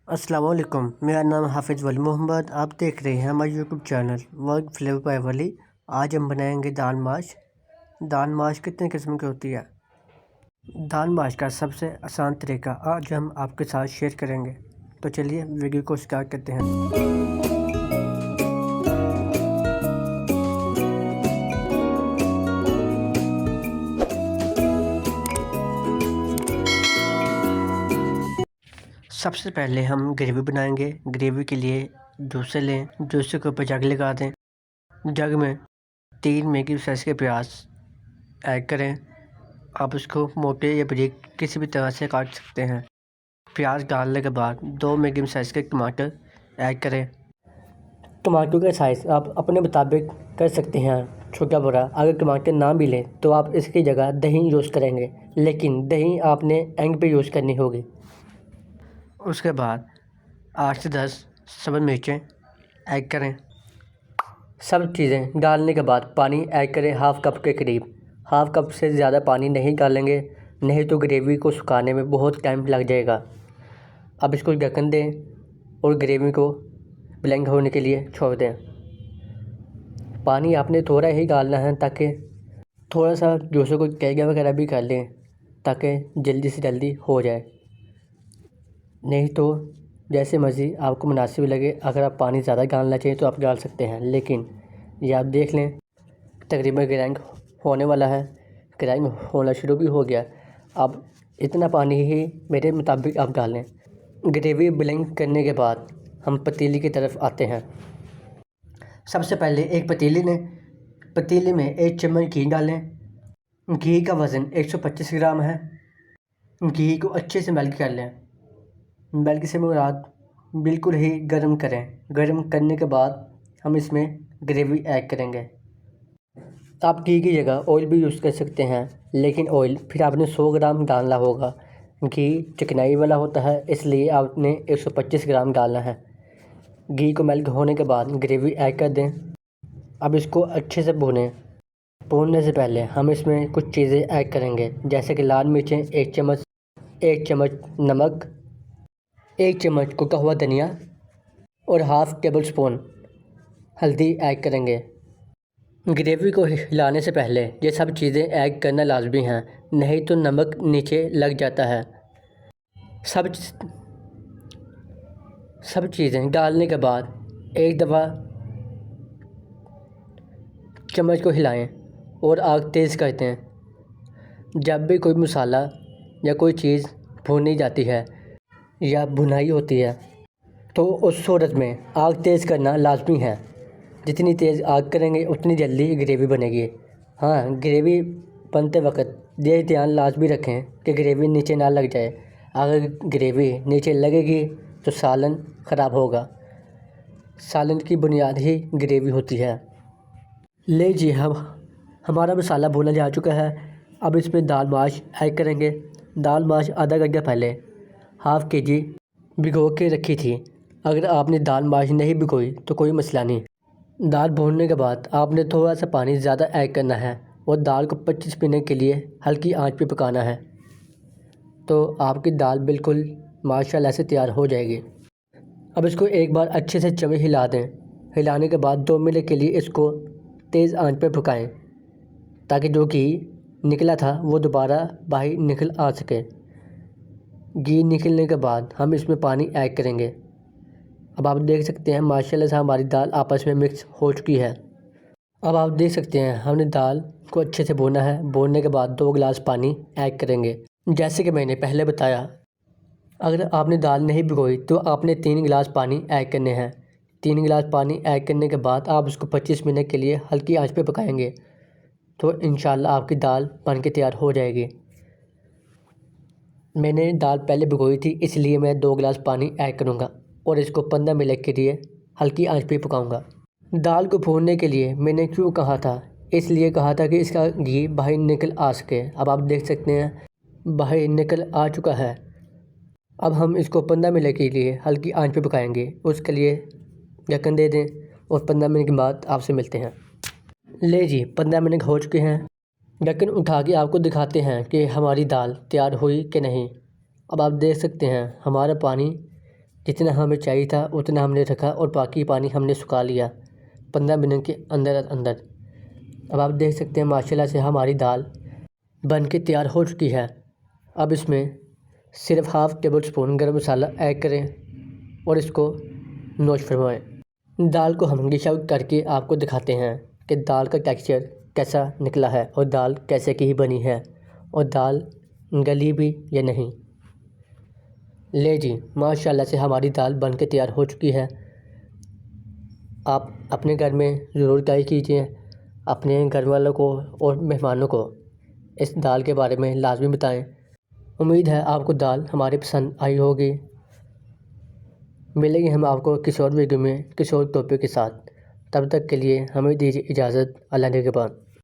अस्सलाम वालेकुम। मेरा नाम हाफिज़ वली मोहम्मद। आप देख रहे हैं हमारे YouTube channel work flavour by Wali. आज हम बनाएंगे दाल माश। दाल माश कितने किस्म की होती है? दाल माश का सबसे आसान तरीका आज हम आपके साथ शेयर करेंगे। तो चलिए वीडियो को स्टार्ट करते हैं। सबसे पहले हम ग्रेवी बनाएंगे। ग्रेवी के लिए जूसर लें, जूसर के ऊपर जग लगा दें। जग में 3 मीडियम साइज़ के प्याज ऐड करें। आप उसको मोटे या बारीक किसी भी तरह से काट सकते हैं। प्याज डालने के बाद 2 मीडियम साइज़ के टमाटर ऐड करें। टमाटर का साइज़ आप अपने मुताबिक कर सकते हैं, छोटा बड़ा। अगर टमाटर ना मिले तो आप इसकी जगह दही यूज़ करेंगे, लेकिन दही आपने एंड पे यूज़ करनी होगी। उसके बाद 8 से 10 सब्ज़ मिर्चें ऐड करें। सब चीज़ें डालने के बाद पानी ऐड करें हाफ़ कप के करीब। हाफ़ कप से ज़्यादा पानी नहीं डालेंगे, नहीं तो ग्रेवी को सुखाने में बहुत टाइम लग जाएगा। अब इसको ढक्कन दें और ग्रेवी को ब्लेंड होने के लिए छोड़ दें। पानी आपने थोड़ा ही डालना है ताकि थोड़ा सा जूसर को कैगा वगैरह भी कर लें, ताकि जल्दी से जल्दी हो जाए। नहीं तो जैसे मर्ज़ी आपको मुनासिब लगे, अगर आप पानी ज़्यादा डालना चाहिए तो आप डाल सकते हैं, लेकिन ये आप देख लें तकरीबन ग्राइंड होने वाला है। ग्राइंड होना शुरू भी हो गया। अब इतना पानी ही मेरे मुताबिक आप डालें। ग्रेवी ब्लेंड करने के बाद हम पतीली की तरफ आते हैं। सबसे पहले एक पतीले में 1 चम्मच घी डालें। घी का वज़न 125 ग्राम है। घी को अच्छे से मेल्ट कर लें। मेल्ट से मुराद बिल्कुल ही गर्म करें। गर्म करने के बाद हम इसमें ग्रेवी ऐड करेंगे। आप घी की जगह ऑयल भी यूज़ कर सकते हैं, लेकिन ऑयल फिर आपने 100 ग्राम डालना होगा। घी चिकनाई वाला होता है, इसलिए आपने 125 ग्राम डालना है। घी को मेल्ट होने के बाद ग्रेवी ऐड कर दें। अब इसको अच्छे से भूनें। भूनने से पहले हम इसमें कुछ चीज़ें ऐड करेंगे, जैसे कि लाल मिर्चें 1 चम्मच, 1 चम्मच नमक, 1 चम्मच कुटा हुआ धनिया और हाफ़ टेबल स्पून हल्दी ऐड करेंगे। ग्रेवी को हिलाने से पहले ये सब चीज़ें ऐड करना लाजमी है, नहीं तो नमक नीचे लग जाता है। सब चीज़ें डालने के बाद एक दफ़ा चम्मच को हिलाएं और आग तेज़ करते हैं। जब भी कोई मसाला या कोई चीज़ भुनी जाती है या भुनाई होती है तो उस सूरत में आग तेज़ करना लाजमी है। जितनी तेज़ आग करेंगे उतनी जल्दी ग्रेवी बनेगी। हाँ, ग्रेवी बनते वक्त ये ध्यान लाजमी रखें कि ग्रेवी नीचे ना लग जाए। अगर ग्रेवी नीचे लगेगी तो सालन ख़राब होगा। सालन की बुनियाद ही ग्रेवी होती है। ले जी, हमारा मसाला भुना जा चुका है। अब इसमें दाल माश ऐड करेंगे। दाल माश आधा घंटा पहले हाफ़ केजी भिगो के रखी थी। अगर आपने दाल माश नहीं भिगोई तो कोई मसला नहीं। दाल भूनने के बाद आपने थोड़ा सा पानी ज़्यादा ऐड करना है और दाल को 25 मिनट के लिए हल्की आंच पे पकाना है, तो आपकी दाल बिल्कुल माशाल्लाह से तैयार हो जाएगी। अब इसको एक बार अच्छे से चम्मच हिला दें। हिलाने के बाद 2 मिनट के लिए इसको तेज़ आंच पे पकाएं, ताकि जो घी निकला था वो दोबारा बाहर निकल आ सके। घी निकलने के बाद हम इसमें पानी ऐड करेंगे। अब आप देख सकते हैं माशाल्लाह से हमारी दाल आपस में मिक्स हो चुकी है। अब आप देख सकते हैं हमने दाल को अच्छे से भूना है। भूनने के बाद 2 गिलास पानी ऐड करेंगे। जैसे कि मैंने पहले बताया, अगर आपने दाल नहीं भिगोई तो आपने 3 गिलास पानी ऐड करने हैं। 3 गिलास पानी ऐड करने के बाद आप उसको 25 मिनट के लिए हल्की आंच पे पकाएंगे, तो इंशाल्लाह आपकी दाल बन के तैयार हो जाएगी। मैंने दाल पहले भिगोई थी, इसलिए मैं 2 गिलास पानी ऐड करूँगा और इसको 15 मिनट के लिए हल्की आंच पे पकाऊंगा। दाल को भूनने के लिए मैंने क्यों कहा था, इसलिए कहा था कि इसका घी बाहर निकल आ सके। अब आप देख सकते हैं बाहर निकल आ चुका है। अब हम इसको 15 मिनट के लिए हल्की आंच पे पकाएंगे। उसके लिए ढक्कन दे दें और 15 मिनट के बाद आपसे मिलते हैं। ले जी, 15 मिनट हो चुके हैं। ढक्कन उठा के आपको दिखाते हैं कि हमारी दाल तैयार हुई कि नहीं। अब आप देख सकते हैं हमारा पानी जितना हमें चाहिए था उतना हमने रखा और बाकी पानी हमने सुखा लिया 15 मिनट के अंदर अंदर। अब आप देख सकते हैं माशाल्लाह से हमारी दाल बन के तैयार हो चुकी है। अब इसमें सिर्फ हाफ़ टेबल स्पून गरम मसाला ऐड करें और इसको नोश फरमाएं। दाल को हम डिश आउट करके आपको दिखाते हैं कि दाल का टेक्सचर कैसा निकला है और दाल कैसे की बनी है और दाल गली भी या नहीं। ले जी, माशाल्लाह से हमारी दाल बन के तैयार हो चुकी है। आप अपने घर में ज़रूर ट्राई कीजिए। अपने घर वालों को और मेहमानों को इस दाल के बारे में लाजमी बताएं। उम्मीद है आपको दाल हमारी पसंद आई होगी। मिलेंगे हम आपको किसी और वीडियो में किसी और टॉपिक के साथ। तब तक के लिए हमें दीजिए इजाज़त। अल्लाह निगहबान।